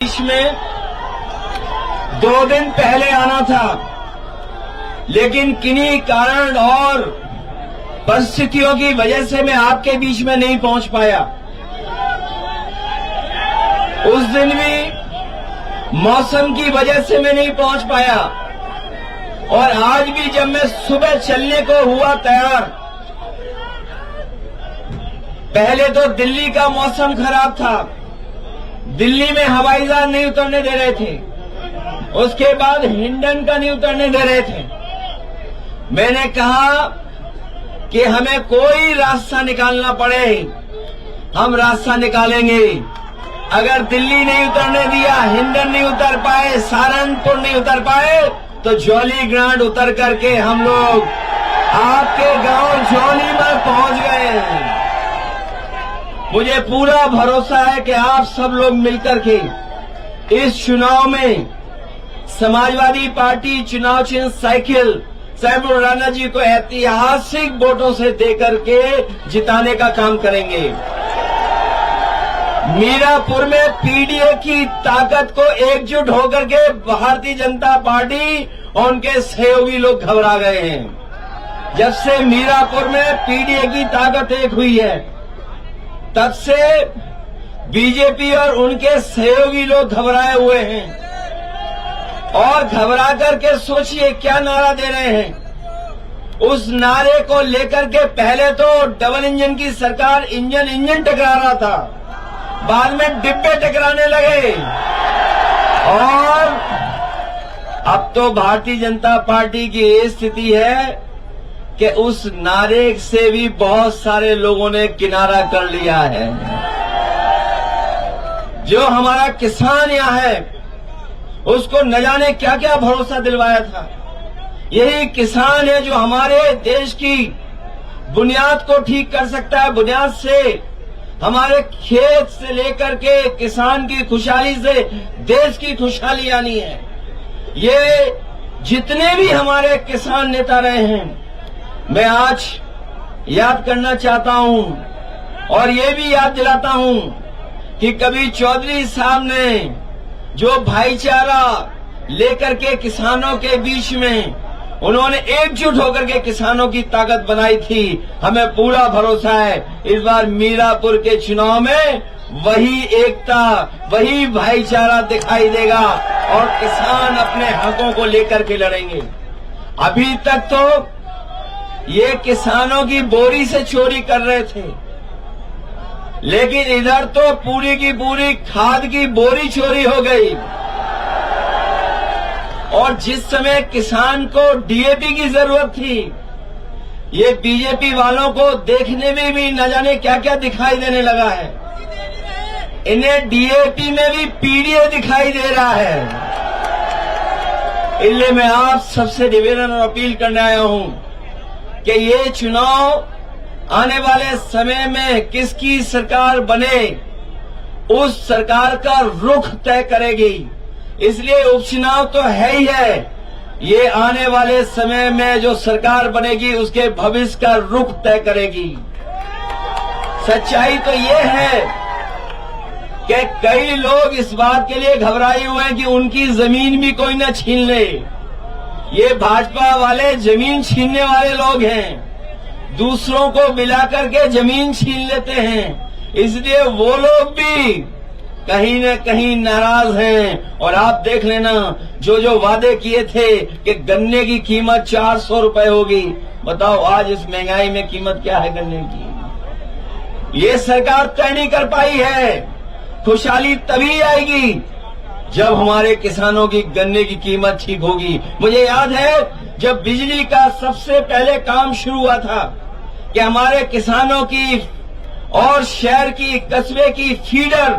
बीच में 2 दिन पहले आना था, लेकिन किन्हीं कारण और परिस्थितियों की वजह से मैं आपके बीच में नहीं पहुंच पाया। उस दिन भी मौसम की वजह से मैं नहीं पहुंच पाया और आज भी जब मैं सुबह चलने को हुआ तैयार, पहले तो दिल्ली का मौसम खराब था, दिल्ली में हवाई जहाज नहीं उतरने दे रहे थे, उसके बाद हिंडन का नहीं उतरने दे रहे थे। मैंने कहा कि हमें कोई रास्ता निकालना पड़े, हम रास्ता निकालेंगे। अगर दिल्ली नहीं उतरने दिया, हिंडन नहीं उतर पाए, सहारनपुर नहीं उतर पाए, तो जौली ग्रांट उतर करके हम लोग आपके गांव जौली में पहुंच गए। मुझे पूरा भरोसा है कि आप सब लोग मिलकर के इस चुनाव में समाजवादी पार्टी चुनाव चिन्ह साइकिल सैफुर राणा जी को ऐतिहासिक वोटों से देकर के जिताने का काम करेंगे। मीरापुर में पीडीए की ताकत को एकजुट होकर के भारतीय जनता पार्टी और उनके सहयोगी लोग घबरा गए हैं। जब से मीरापुर में पीडीए की ताकत एक हुई है, तब से बीजेपी और उनके सहयोगी लोग घबराए हुए हैं और घबरा करके सोचिए क्या नारा दे रहे हैं। उस नारे को लेकर के पहले तो डबल इंजन की सरकार इंजन टकरा रहा था, बाद में डिब्बे टकराने लगे और अब तो भारतीय जनता पार्टी की ये स्थिति है कि उस नारे से भी बहुत सारे लोगों ने किनारा कर लिया है। जो हमारा किसान यहाँ है, उसको न जाने क्या क्या भरोसा दिलवाया था। यही किसान है जो हमारे देश की बुनियाद को ठीक कर सकता है। बुनियाद से हमारे खेत से लेकर के किसान की खुशहाली से देश की खुशहाली आनी है। ये जितने भी हमारे किसान नेता रहे हैं, मैं आज याद करना चाहता हूं और ये भी याद दिलाता हूं कि कभी चौधरी साहब ने जो भाईचारा लेकर के किसानों के बीच में उन्होंने एकजुट होकर के किसानों की ताकत बनाई थी, हमें पूरा भरोसा है इस बार मीरापुर के चुनाव में वही एकता, वही भाईचारा दिखाई देगा और किसान अपने हकों को लेकर के लड़ेंगे। अभी तक तो ये किसानों की बोरी से चोरी कर रहे थे, लेकिन इधर तो पूरी की पूरी खाद की बोरी चोरी हो गई। और जिस समय किसान को डीएपी की जरूरत थी, ये बीजेपी वालों को देखने में भी न जाने क्या क्या दिखाई देने लगा है। इन्हें डीएपी में भी पीडीए दिखाई दे रहा है। इसलिए मैं आप सबसे निवेदन और अपील करने आया हूं कि ये चुनाव आने वाले समय में किसकी सरकार बने, उस सरकार का रुख तय करेगी। इसलिए उपचुनाव तो है ही है, ये आने वाले समय में जो सरकार बनेगी उसके भविष्य का रुख तय करेगी। सच्चाई तो ये है कि कई लोग इस बात के लिए घबराए हुए हैं कि उनकी जमीन भी कोई न छीन ले। ये भाजपा वाले जमीन छीनने वाले लोग हैं, दूसरों को मिलाकर के जमीन छीन लेते हैं, इसलिए वो लोग भी कहीं न कहीं नाराज हैं। और आप देख लेना, जो वादे किए थे कि गन्ने की कीमत 400 रुपए होगी, बताओ आज इस महंगाई में कीमत क्या है गन्ने की। ये सरकार तय नहीं कर पाई है। खुशहाली तभी आएगी जब हमारे किसानों की गन्ने की कीमत ठीक होगी। मुझे याद है जब बिजली का सबसे पहले काम शुरू हुआ था कि हमारे किसानों की और शहर की, कस्बे की फीडर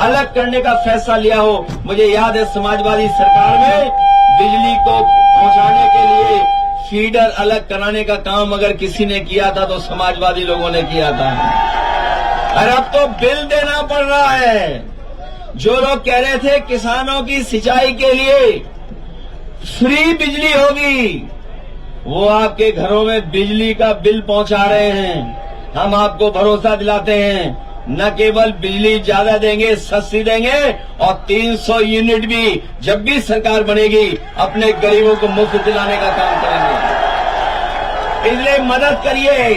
अलग करने का फैसला लिया हो। मुझे याद है समाजवादी सरकार में बिजली को पहुंचाने के लिए फीडर अलग कराने का काम अगर किसी ने किया था तो समाजवादी लोगों ने किया था। और अब तो बिल देना पड़ रहा है। जो लोग कह रहे थे किसानों की सिंचाई के लिए फ्री बिजली होगी, वो आपके घरों में बिजली का बिल पहुंचा रहे हैं। हम आपको भरोसा दिलाते हैं न केवल बिजली ज्यादा देंगे, सस्ती देंगे, और 300 यूनिट भी जब भी सरकार बनेगी अपने गरीबों को मुफ्त दिलाने का काम करेंगे। इसलिए मदद करिए,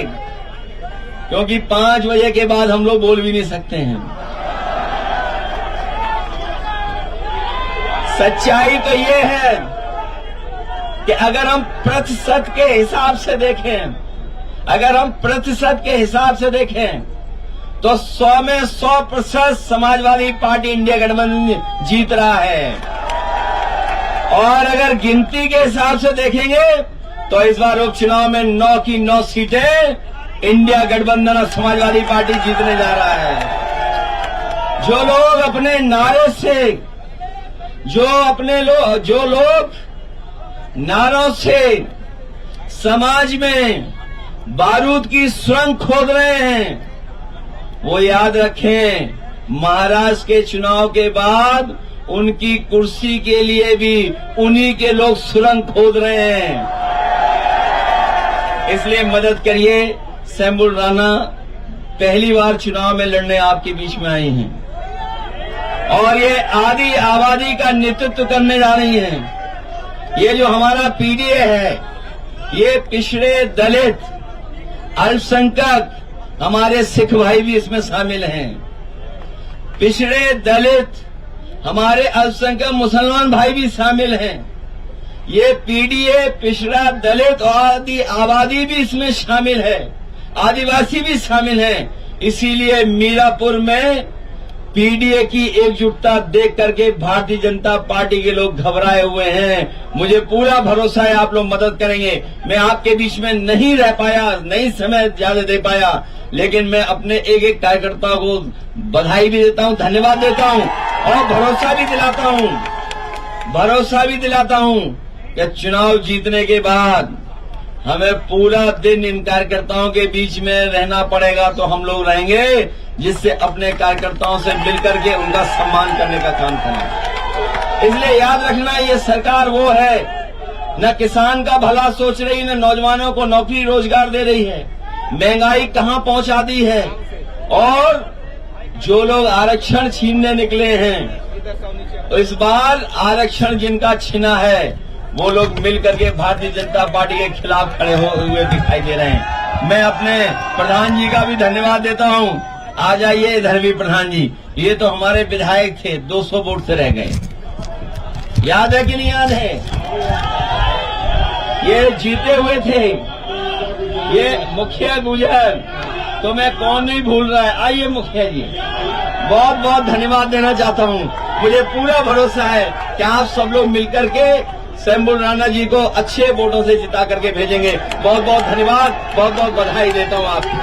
क्योंकि 5 बजे के बाद हम लोग बोल भी नहीं सकते हैं। सच्चाई तो ये है कि अगर हम प्रतिशत के हिसाब से देखें, तो 100 में 100% समाजवादी पार्टी इंडिया गठबंधन जीत रहा है। और अगर गिनती के हिसाब से देखेंगे तो इस बार उपचुनाव में 9 की 9 सीटें इंडिया गठबंधन और समाजवादी पार्टी जीतने जा रहा है। जो लोग अपने नारे से, जो लोग नारों से समाज में बारूद की सुरंग खोद रहे हैं, वो याद रखें, महाराष्ट्र के चुनाव के बाद उनकी कुर्सी के लिए भी उन्हीं के लोग सुरंग खोद रहे हैं। इसलिए मदद करिए। शंभू राणा पहली बार चुनाव में लड़ने आपके बीच में आई हैं और ये आदि आबादी का नेतृत्व करने जा रही हैं। ये जो हमारा पीडीए है, ये पिछड़े, दलित, अल्पसंख्यक, हमारे सिख भाई भी इसमें शामिल हैं। पिछड़े, दलित, हमारे अल्पसंख्यक मुसलमान भाई भी शामिल हैं। ये पीडीए, पिछड़ा, दलित और आदि आबादी भी इसमें शामिल है, आदिवासी भी शामिल हैं। इसीलिए मीरापुर में पीडीए की एकजुटता देख करके भारतीय जनता पार्टी के लोग घबराए हुए हैं। मुझे पूरा भरोसा है आप लोग मदद करेंगे। मैं आपके बीच में नहीं रह पाया, नहीं समय ज्यादा दे पाया, लेकिन मैं अपने एक एक कार्यकर्ता को बधाई भी देता हूं, धन्यवाद देता हूं और भरोसा भी दिलाता हूं कि चुनाव जीतने के बाद हमें पूरा दिन इन कार्यकर्ताओं के बीच में रहना पड़ेगा, तो हम लोग रहेंगे, जिससे अपने कार्यकर्ताओं से मिलकर के उनका सम्मान करने का काम करें। इसलिए याद रखना, ये सरकार वो है, न किसान का भला सोच रही, न नौजवानों को नौकरी रोजगार दे रही है, महंगाई कहां पहुंचा दी है। और जो लोग आरक्षण छीनने निकले हैं, तो इस बार आरक्षण जिनका छीना है वो लोग मिलकर के भारतीय जनता पार्टी के खिलाफ खड़े हुए दिखाई दे रहे हैं। मैं अपने प्रधान जी का भी धन्यवाद देता हूं। आ जाइए इधर भी प्रधान जी, ये तो हमारे विधायक थे, 200 वोट से रह गए, याद है कि नहीं याद है? ये जीते हुए थे, ये मुखिया गुजर, तो मैं कौन नहीं भूल रहा है। आइए मुखिया जी, बहुत बहुत धन्यवाद देना चाहता हूं। मुझे पूरा भरोसा है कि आप सब लोग मिलकर के शंभू राणा जी को अच्छे वोटों से जिता करके भेजेंगे। बहुत बहुत धन्यवाद, बहुत बहुत बधाई देता हूं आपको।